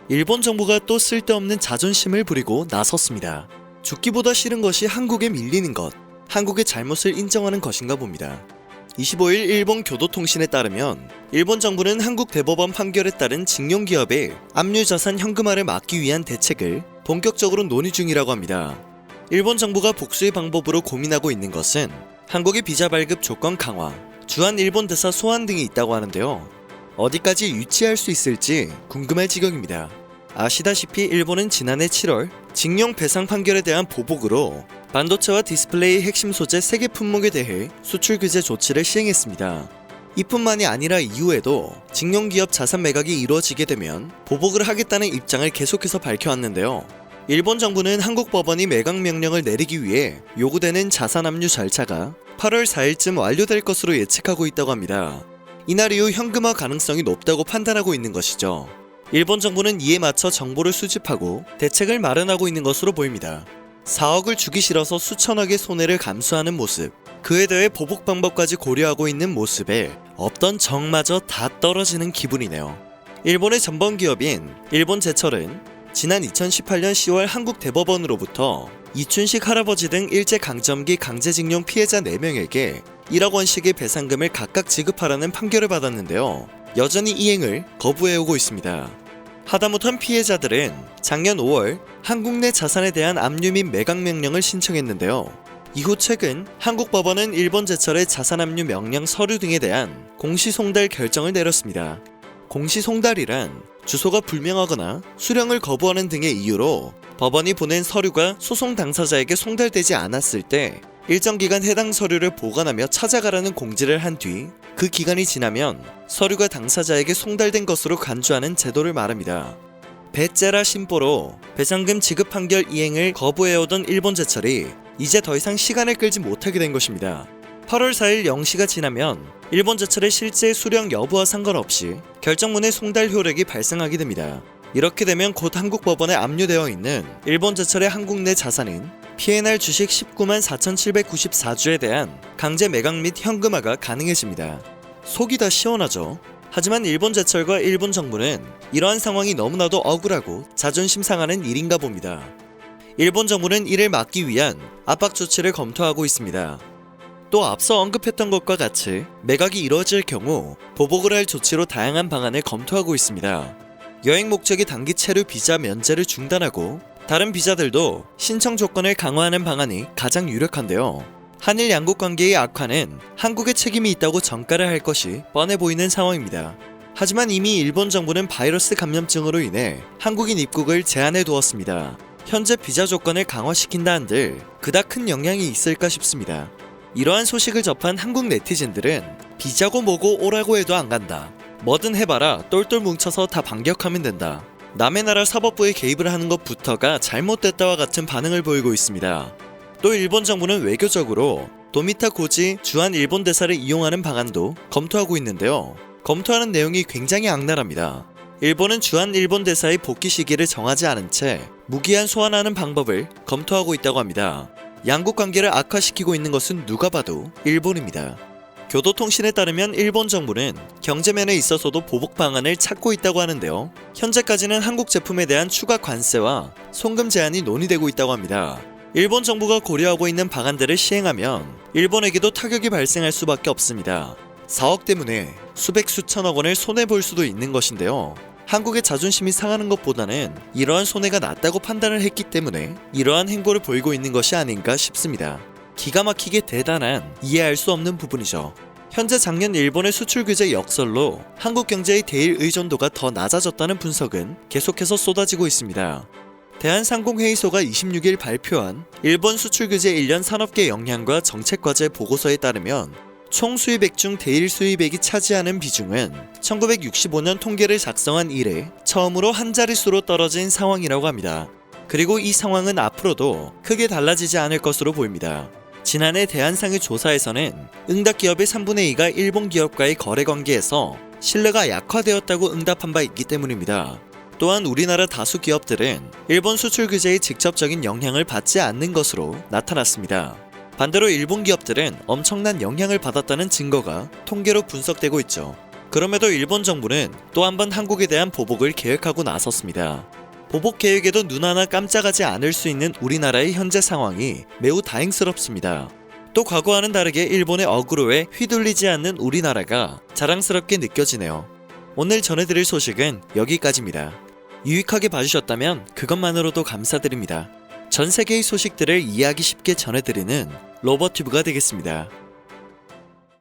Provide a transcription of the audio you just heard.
일본 정부가 또 쓸데없는 자존심을 부리고 나섰습니다. 죽기보다 싫은 것이 한국에 밀리는 것, 한국의 잘못을 인정하는 것인가 봅니다. 25일 일본 교도통신에 따르면 일본 정부는 한국 대법원 판결에 따른 징용기업의 압류자산 현금화를 막기 위한 대책을 본격적으로 논의 중이라고 합니다. 일본 정부가 복수의 방법으로 고민하고 있는 것은 한국의 비자 발급 조건 강화, 주한 일본 대사 소환 등이 있다고 하는데요. 어디까지 유치할 수 있을지 궁금할 지경입니다. 아시다시피 일본은 지난해 7월 징용 배상 판결에 대한 보복으로 반도체와 디스플레이 핵심 소재 3개 품목에 대해 수출 규제 조치를 시행했습니다. 이뿐만이 아니라 이후에도 징용기업 자산 매각이 이루어지게 되면 보복을 하겠다는 입장을 계속해서 밝혀왔는데요. 일본 정부는 한국 법원이 매각 명령을 내리기 위해 요구되는 자산 압류 절차가 8월 4일쯤 완료될 것으로 예측하고 있다고 합니다. 이날 이후 현금화 가능성이 높다고 판단하고 있는 것이죠. 일본 정부는 이에 맞춰 정보를 수집하고 대책을 마련하고 있는 것으로 보입니다. 4억을 주기 싫어서 수천억의 손해를 감수하는 모습, 그에 대해 보복 방법까지 고려하고 있는 모습에 없던 정마저 다 떨어지는 기분이네요. 일본의 전범기업인 일본제철은 지난 2018년 10월 한국 대법원으로부터 이춘식 할아버지 등 일제강점기 강제징용 피해자 4명에게 1억 원씩의 배상금을 각각 지급하라는 판결을 받았는데요. 여전히 이행을 거부해오고 있습니다. 하다못한 피해자들은 작년 5월 한국 내 자산에 대한 압류 및 매각 명령을 신청했는데요. 이후 최근 한국 법원은 일본제철의 자산 압류 명령 서류 등에 대한 공시송달 결정을 내렸습니다. 공시송달이란 주소가 불명하거나 수령을 거부하는 등의 이유로 법원이 보낸 서류가 소송 당사자에게 송달되지 않았을 때 일정 기간 해당 서류를 보관하며 찾아가라는 공지를 한 뒤 그 기간이 지나면 서류가 당사자에게 송달된 것으로 간주하는 제도를 말합니다. 배째라 심보로 배상금 지급 판결 이행을 거부해오던 일본제철이 이제 더 이상 시간을 끌지 못하게 된 것입니다. 8월 4일 0시가 지나면 일본제철의 실제 수령 여부와 상관없이 결정문의 송달 효력이 발생하게 됩니다. 이렇게 되면 곧 한국 법원에 압류되어 있는 일본제철의 한국 내 자산인 P&R 주식 19만 4,794주에 대한 강제 매각 및 현금화가 가능해집니다. 속이 다 시원하죠. 하지만 일본제철과 일본 정부는 이러한 상황이 너무나도 억울하고 자존심 상하는 일인가 봅니다. 일본 정부는 이를 막기 위한 압박 조치를 검토하고 있습니다. 또 앞서 언급했던 것과 같이 매각이 이루어질 경우 보복을 할 조치로 다양한 방안을 검토하고 있습니다. 여행 목적의 단기 체류 비자 면제를 중단하고 다른 비자들도 신청 조건을 강화하는 방안이 가장 유력한데요. 한일 양국 관계의 악화는 한국의 책임이 있다고 전가를 할 것이 뻔해 보이는 상황입니다. 하지만 이미 일본 정부는 바이러스 감염증으로 인해 한국인 입국을 제한해 두었습니다. 현재 비자 조건을 강화시킨다 한들 그닥 큰 영향이 있을까 싶습니다. 이러한 소식을 접한 한국 네티즌들은 비자고 뭐고 오라고 해도 안 간다. 뭐든 해봐라. 똘똘 뭉쳐서 다 반격하면 된다. 남의 나라 사법부에 개입을 하는 것부터가 잘못됐다와 같은 반응을 보이고 있습니다. 또 일본 정부는 외교적으로 도미타 고지 주한 일본 대사를 이용하는 방안도 검토하고 있는데요. 검토하는 내용이 굉장히 악랄합니다. 일본은 주한 일본 대사의 복귀 시기를 정하지 않은 채 무기한 소환하는 방법을 검토하고 있다고 합니다. 양국 관계를 악화시키고 있는 것은 누가 봐도 일본입니다. 교도통신에 따르면 일본 정부는 경제면에 있어서도 보복 방안을 찾고 있다고 하는데요. 현재까지는 한국 제품에 대한 추가 관세와 송금 제한이 논의되고 있다고 합니다. 일본 정부가 고려하고 있는 방안들을 시행하면 일본에게도 타격이 발생할 수밖에 없습니다. 4억 때문에 수백 수천억 원을 손해볼 수도 있는 것인데요. 한국의 자존심이 상하는 것보다는 이러한 손해가 낫다고 판단을 했기 때문에 이러한 행보를 보이고 있는 것이 아닌가 싶습니다. 기가 막히게 대단한, 이해할 수 없는 부분이죠. 현재 작년 일본의 수출 규제 역설로 한국 경제의 대일 의존도가 더 낮아졌다는 분석은 계속해서 쏟아지고 있습니다. 대한상공회의소가 26일 발표한 일본 수출 규제 1년 산업계 영향과 정책과제 보고서에 따르면 총 수입액 중 대일 수입액이 차지하는 비중은 1965년 통계를 작성한 이래 처음으로 한 자릿수로 떨어진 상황이라고 합니다. 그리고 이 상황은 앞으로도 크게 달라지지 않을 것으로 보입니다. 지난해 대한상의 조사에서는 응답 기업의 3분의 2가 일본 기업과의 거래 관계에서 신뢰가 약화되었다고 응답한 바 있기 때문입니다. 또한 우리나라 다수 기업들은 일본 수출 규제의 직접적인 영향을 받지 않는 것으로 나타났습니다. 반대로 일본 기업들은 엄청난 영향을 받았다는 증거가 통계로 분석되고 있죠. 그럼에도 일본 정부는 또 한 번 한국에 대한 보복을 계획하고 나섰습니다. 보복 계획에도 눈 하나 깜짝하지 않을 수 있는 우리나라의 현재 상황이 매우 다행스럽습니다. 또 과거와는 다르게 일본의 어그로에 휘둘리지 않는 우리나라가 자랑스럽게 느껴지네요. 오늘 전해드릴 소식은 여기까지입니다. 유익하게 봐주셨다면 그것만으로도 감사드립니다. 전 세계의 소식들을 이해하기 쉽게 전해드리는 로버튜브가 되겠습니다.